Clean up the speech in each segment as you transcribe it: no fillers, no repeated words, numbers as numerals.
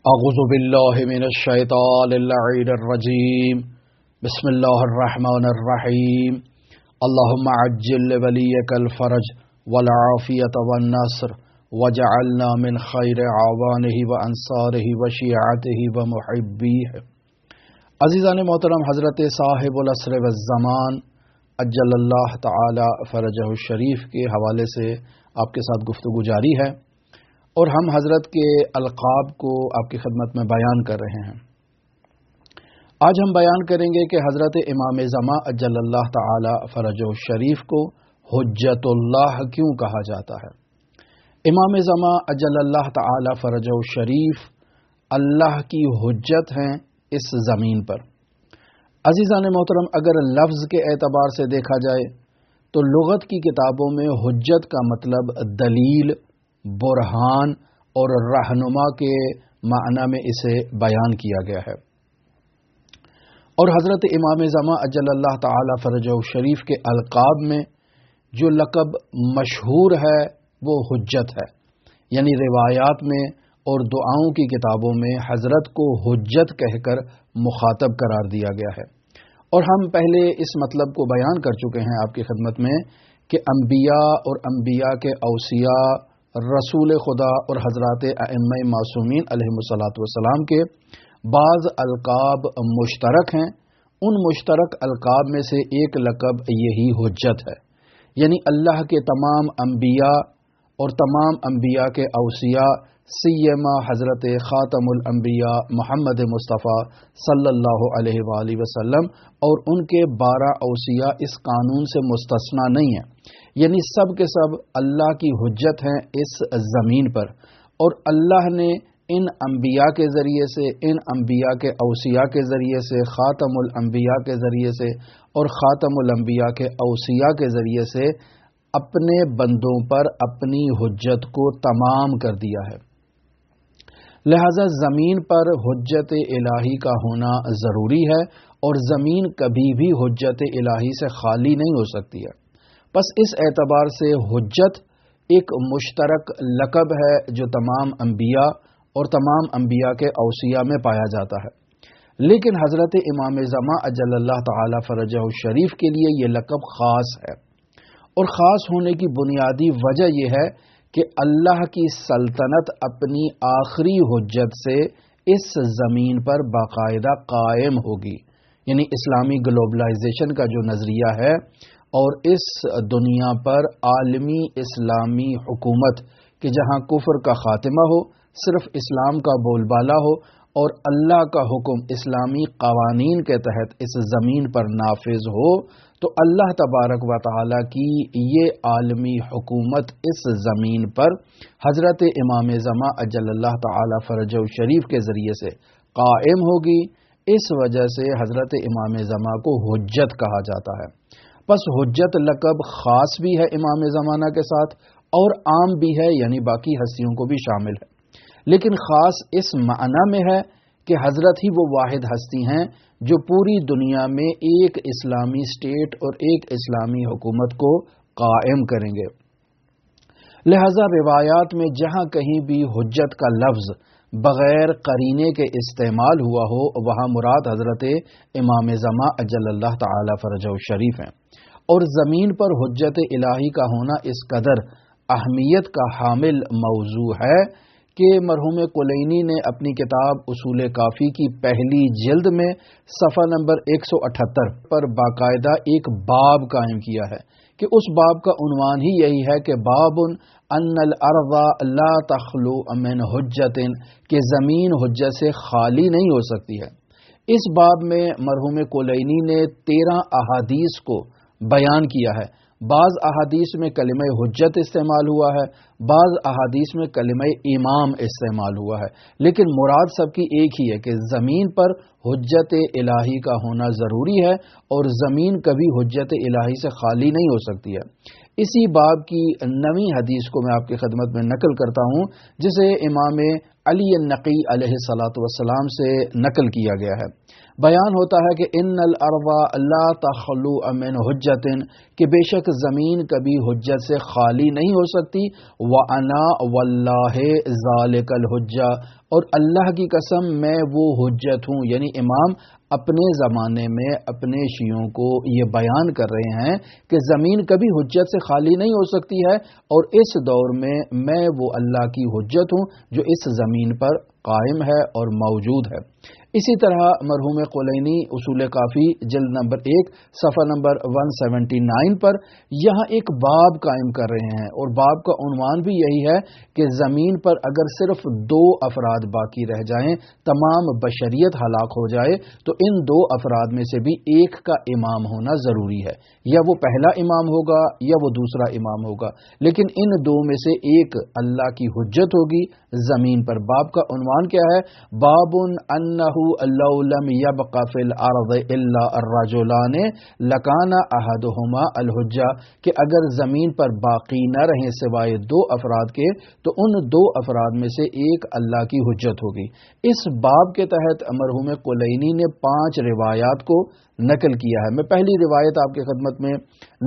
اعوذ باللہ من الشیطان اللعین الرجیم بسم اللہ الرحمن الرحیم اللہم عجل ولیک الفرج والعافیت والنصر وجعلنا من خیر عوانہ وانصارہ وشیعتہ ومحبیہ۔ عزیزان محترم، حضرت صاحب العصر والزمان اجل اللہ تعالی فرجہ الشریف کے حوالے سے آپ کے ساتھ گفتگو جاری ہے اور ہم حضرت کے القاب کو آپ کی خدمت میں بیان کر رہے ہیں۔ آج ہم بیان کریں گے کہ حضرت امام زمان اجل اللہ تعالی فرجہ الشریف کو حجت اللہ کیوں کہا جاتا ہے۔ امام زمان اجل اللہ تعالی فرجہ الشریف اللہ کی حجت ہیں اس زمین پر۔ عزیزان محترم، اگر لفظ کے اعتبار سے دیکھا جائے تو لغت کی کتابوں میں حجت کا مطلب دلیل، برہان اور رہنما کے معنی میں اسے بیان کیا گیا ہے، اور حضرت امام زمان اجل اللہ تعالی فرجہ الشریف کے القاب میں جو لقب مشہور ہے وہ حجت ہے، یعنی روایات میں اور دعاؤں کی کتابوں میں حضرت کو حجت کہہ کر مخاطب قرار دیا گیا ہے۔ اور ہم پہلے اس مطلب کو بیان کر چکے ہیں آپ کی خدمت میں کہ انبیاء اور انبیاء کے اوصیاء، رسول خدا اور حضرات ائمہ معصومین علیہم الصلاۃ والسلام کے بعض القاب مشترک ہیں۔ ان مشترک القاب میں سے ایک لقب یہی حجت ہے، یعنی اللہ کے تمام انبیاء اور تمام انبیاء کے اوصیاء، سیما حضرت خاتم الانبیاء محمد مصطفیٰ صلی اللہ علیہ وآلہ وسلم اور ان کے 12 اوصیاء اس قانون سے مستثنی نہیں ہیں، یعنی سب کے سب اللہ کی حجت ہیں اس زمین پر، اور اللہ نے ان انبیاء کے ذریعے سے، ان انبیاء کے اوصیاء کے ذریعے سے، خاتم الانبیاء کے ذریعے سے اور خاتم الانبیاء کے اوصیاء کے ذریعے سے اپنے بندوں پر اپنی حجت کو تمام کر دیا ہے۔ لہذا زمین پر حجت الہی کا ہونا ضروری ہے، اور زمین کبھی بھی حجت الہی سے خالی نہیں ہو سکتی ہے۔ بس اس اعتبار سے حجت ایک مشترک لقب ہے جو تمام انبیاء اور تمام انبیاء کے اوصیاء میں پایا جاتا ہے، لیکن حضرت امام زمان اجل اللہ تعالی فرجہ الشریف کے لیے یہ لقب خاص ہے، اور خاص ہونے کی بنیادی وجہ یہ ہے کہ اللہ کی سلطنت اپنی آخری حجت سے اس زمین پر باقاعدہ قائم ہوگی، یعنی اسلامی گلوبلائزیشن کا جو نظریہ ہے اور اس دنیا پر عالمی اسلامی حکومت کہ جہاں کفر کا خاتمہ ہو، صرف اسلام کا بول بالا ہو اور اللہ کا حکم اسلامی قوانین کے تحت اس زمین پر نافذ ہو، تو اللہ تبارک و تعالی کی یہ عالمی حکومت اس زمین پر حضرت امام زمان اجل اللہ تعالی فرجہ الشریف کے ذریعے سے قائم ہوگی۔ اس وجہ سے حضرت امام زمان کو حجت کہا جاتا ہے۔ پس حجت لقب خاص بھی ہے امام زمانہ کے ساتھ اور عام بھی ہے، یعنی باقی ہستیوں کو بھی شامل ہے، لیکن خاص اس معنی میں ہے کہ حضرت ہی وہ واحد ہستی ہیں جو پوری دنیا میں ایک اسلامی اسٹیٹ اور ایک اسلامی حکومت کو قائم کریں گے۔ لہذا روایات میں جہاں کہیں بھی حجت کا لفظ بغیر قرینے کے استعمال ہوا ہو، وہاں مراد حضرت امام زمان اجل اللہ تعالی فرجہ الشریف ہیں، اور زمین پر حجت الہی کا ہونا اس قدر اہمیت کا حامل موضوع ہے کہ مرحوم کلینی نے اپنی کتاب اصول کافی کی پہلی جلد میں صفحہ نمبر 178 پر باقاعدہ ایک باب قائم کیا ہے کہ اس باب کا عنوان ہی یہی ہے کہ باب ان الارض لا تخلو من حجت، کہ زمین حجت سے خالی نہیں ہو سکتی ہے۔ اس باب میں مرحوم کلینی نے 13 احادیث کو بیان کیا ہے۔ بعض احادیث میں کلمہ حجت استعمال ہوا ہے، بعض احادیث میں کلمہ امام استعمال ہوا ہے، لیکن مراد سب کی ایک ہی ہے کہ زمین پر حجت الہی کا ہونا ضروری ہے، اور زمین کبھی حجت الہی سے خالی نہیں ہو سکتی ہے۔ اسی باب کی 9ویں حدیث کو میں آپ کی خدمت میں نقل کرتا ہوں، جسے امام علی النقی علیہ الصلاۃ والسلام سے نقل کیا گیا ہے۔ بیان ہوتا ہے کہ ان الارض لا تخلو من حجت، کہ بے شک زمین کبھی حجت سے خالی نہیں ہو سکتی، وانا واللہ ذالک الحجہ، اور اللہ کی قسم میں وہ حجت ہوں، یعنی امام اپنے زمانے میں اپنے شیعوں کو یہ بیان کر رہے ہیں کہ زمین کبھی حجت سے خالی نہیں ہو سکتی ہے، اور اس دور میں وہ اللہ کی حجت ہوں جو اس زمین پر قائم ہے اور موجود ہے۔ اسی طرح مرحوم قلینی اصول کافی جلد نمبر 1 صفحہ نمبر 179 پر یہاں ایک باب قائم کر رہے ہیں، اور باب کا عنوان بھی یہی ہے کہ زمین پر اگر صرف 2 افراد باقی رہ جائیں، تمام بشریت ہلاک ہو جائے، تو ان 2 افراد میں سے بھی ایک کا امام ہونا ضروری ہے، یا وہ پہلا امام ہوگا یا وہ دوسرا امام ہوگا، لیکن ان 2 میں سے ایک اللہ کی حجت ہوگی زمین پر۔ باب کا عنوان کیا ہے؟ باب انہ لو لم یبق فی الارض الا الرجلان لکان احدہما الحجہ، کہ اگر زمین پر باقی نہ رہیں سوائے 2 افراد کے تو ان 2 افراد میں سے ایک اللہ کی حجت ہوگی۔ اس باب کے تحت مرحوم قلینی نے 5 روایات کو نقل کیا ہے۔ میں پہلی روایت آپ کی خدمت میں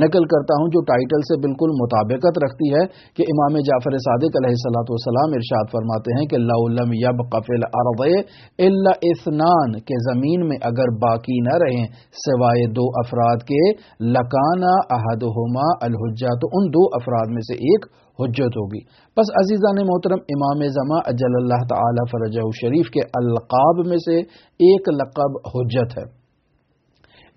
نقل کرتا ہوں جو ٹائٹل سے بالکل مطابقت رکھتی ہے کہ امام جعفر صادق علیہ الصلوۃ والسلام ارشاد فرماتے ہیں کہ لو لم یبق فی الارض الا اثنان، کہ زمین میں اگر باقی نہ رہیں سوائے 2 افراد کے، لکانا احدہما الحجہ، تو ان 2 افراد میں سے ایک حجت ہوگی۔ پس عزیزان محترم، امام زمان اجل اللہ تعالی فرجہ شریف کے القاب میں سے ایک لقب حجت ہے۔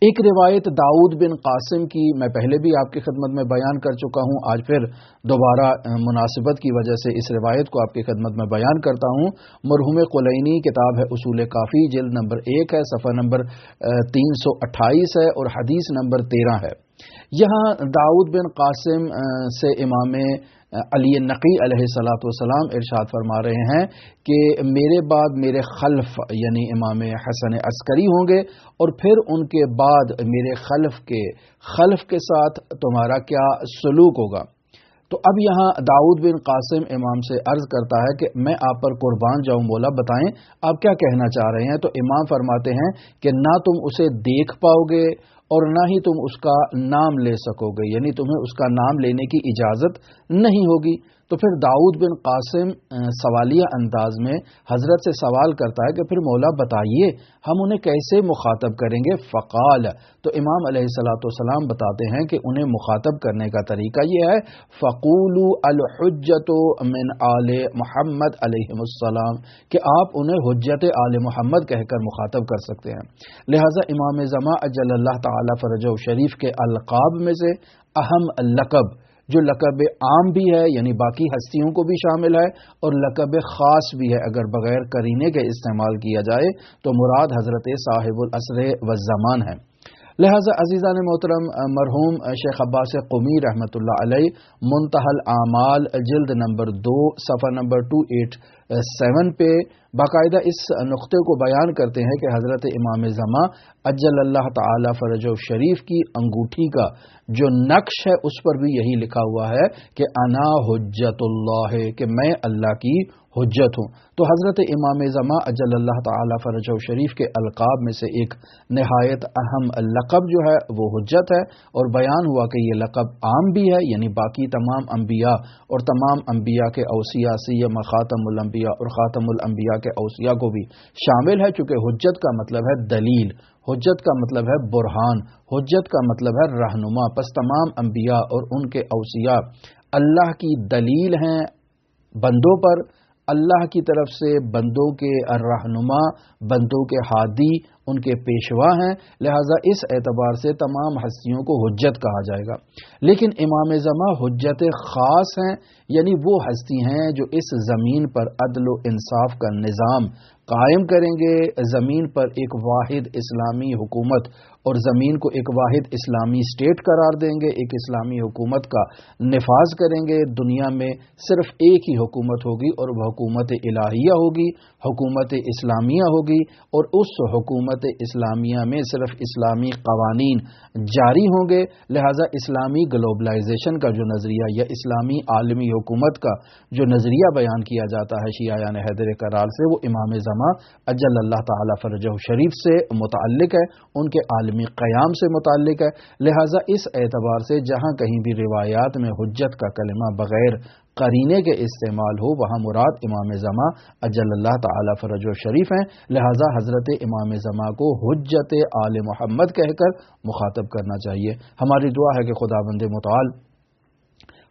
ایک روایت داؤد بن قاسم کی میں پہلے بھی آپ کی خدمت میں بیان کر چکا ہوں، آج پھر دوبارہ مناسبت کی وجہ سے اس روایت کو آپ کی خدمت میں بیان کرتا ہوں۔ مرحوم قلینی کتاب ہے اصول کافی جلد نمبر 1 ہے، صفحہ نمبر 328 ہے اور حدیث نمبر 13 ہے۔ یہاں داؤد بن قاسم سے امام علی نقی علیہ الصلوۃ والسلام ارشاد فرما رہے ہیں کہ میرے بعد میرے خلف یعنی امام حسن عسکری ہوں گے، اور پھر ان کے بعد میرے خلف کے ساتھ تمہارا کیا سلوک ہوگا۔ تو اب یہاں داؤد بن قاسم امام سے عرض کرتا ہے کہ میں آپ پر قربان جاؤں، مولا بتائیں آپ کیا کہنا چاہ رہے ہیں۔ تو امام فرماتے ہیں کہ نہ تم اسے دیکھ پاؤ گے اور نہ ہی تم اس کا نام لے سکو گے، یعنی تمہیں اس کا نام لینے کی اجازت نہیں ہوگی۔ تو پھر داؤد بن قاسم سوالیہ انداز میں حضرت سے سوال کرتا ہے کہ پھر مولا بتائیے ہم انہیں کیسے مخاطب کریں گے؟ فقال، تو امام علیہ الصلوۃ والسلام بتاتے ہیں کہ انہیں مخاطب کرنے کا طریقہ یہ ہے، فقولوا الحجۃ من آل محمد علیہ السلام، کہ آپ انہیں حجت آل محمد کہہ کر مخاطب کر سکتے ہیں۔ لہٰذا امام زمان اجل اللہ تعالی فرجہ شریف کے القاب میں سے اہم لقب، جو لقب عام بھی ہے یعنی باقی ہستیوں کو بھی شامل ہے، اور لقب خاص بھی ہے اگر بغیر قرینے کے استعمال کیا جائے، تو مراد حضرت صاحب العصر والزمان ہے۔ لہذا عزیزان محترم، مرحوم شیخ عباس قمی رحمۃ اللہ علیہ منتہی الاعمال جلد نمبر 2 صفحہ نمبر 287 پہ باقاعدہ اس نقطے کو بیان کرتے ہیں کہ حضرت امام زمان اجل اللہ تعالی فرجہ شریف کی انگوٹھی کا جو نقش ہے اس پر بھی یہی لکھا ہوا ہے کہ انا حجت اللہ، کہ میں اللہ کی حجت ہوں۔ تو حضرت امام زمان اجل اللہ تعالی فرجہ شریف کے القاب میں سے ایک نہایت اہم لقب جو ہے وہ حجت ہے، اور بیان ہوا کہ یہ لقب عام بھی ہے یعنی باقی تمام انبیاء اور تمام انبیاء کے اوصیاء سیما خاتم الانبیاء اور خاتم الانبیاء کے اوصیاء کو بھی شامل ہے، چونکہ حجت کا مطلب ہے دلیل، حجت کا مطلب ہے برہان، حجت کا مطلب ہے رہنما۔ پس تمام انبیاء اور ان کے اوصیاء اللہ کی دلیل ہیں بندوں پر، اللہ کی طرف سے بندوں کے رہنما، بندوں کے ہادی، ان کے پیشوا ہیں، لہٰذا اس اعتبار سے تمام ہستیوں کو حجت کہا جائے گا۔ لیکن امام زمان حجت خاص ہیں، یعنی وہ ہستی ہیں جو اس زمین پر عدل و انصاف کا نظام قائم کریں گے، زمین پر ایک واحد اسلامی حکومت اور زمین کو ایک واحد اسلامی اسٹیٹ قرار دیں گے، ایک اسلامی حکومت کا نفاذ کریں گے۔ دنیا میں صرف ایک ہی حکومت ہوگی اور وہ حکومت الہیہ ہوگی، حکومت اسلامیہ ہوگی، اور اس حکومت اسلامیہ میں صرف اسلامی قوانین جاری ہوں گے۔ لہذا اسلامی گلوبلائزیشن کا جو نظریہ یا اسلامی عالمی حکومت کا جو نظریہ بیان کیا جاتا ہے شیعیان حیدر کرار سے، وہ امام زمان اجل اللہ تعالی فرجہ شریف سے متعلق ہے، ان کے عالمی قیام سے متعلق ہے۔ لہذا اس اعتبار سے جہاں کہیں بھی روایات میں حجت کا کلمہ بغیر قرینے کے استعمال ہو، وہاں مراد امام زمان اجل اللہ تعالی فرجہ شریف ہیں۔ لہذا حضرت امام زمان کو حجت آل محمد کہہ کر مخاطب کرنا چاہیے۔ ہماری دعا ہے کہ خداوند متعال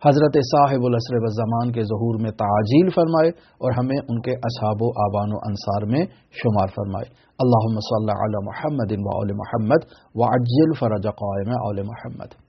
حضرت صاحب العصر والزمان کے ظہور میں تعجیل فرمائے اور ہمیں ان کے اصحاب و آبان و انصار میں شمار فرمائے۔ اللہم صلی علی محمد و آل محمد وعجل فرج قائم آل محمد۔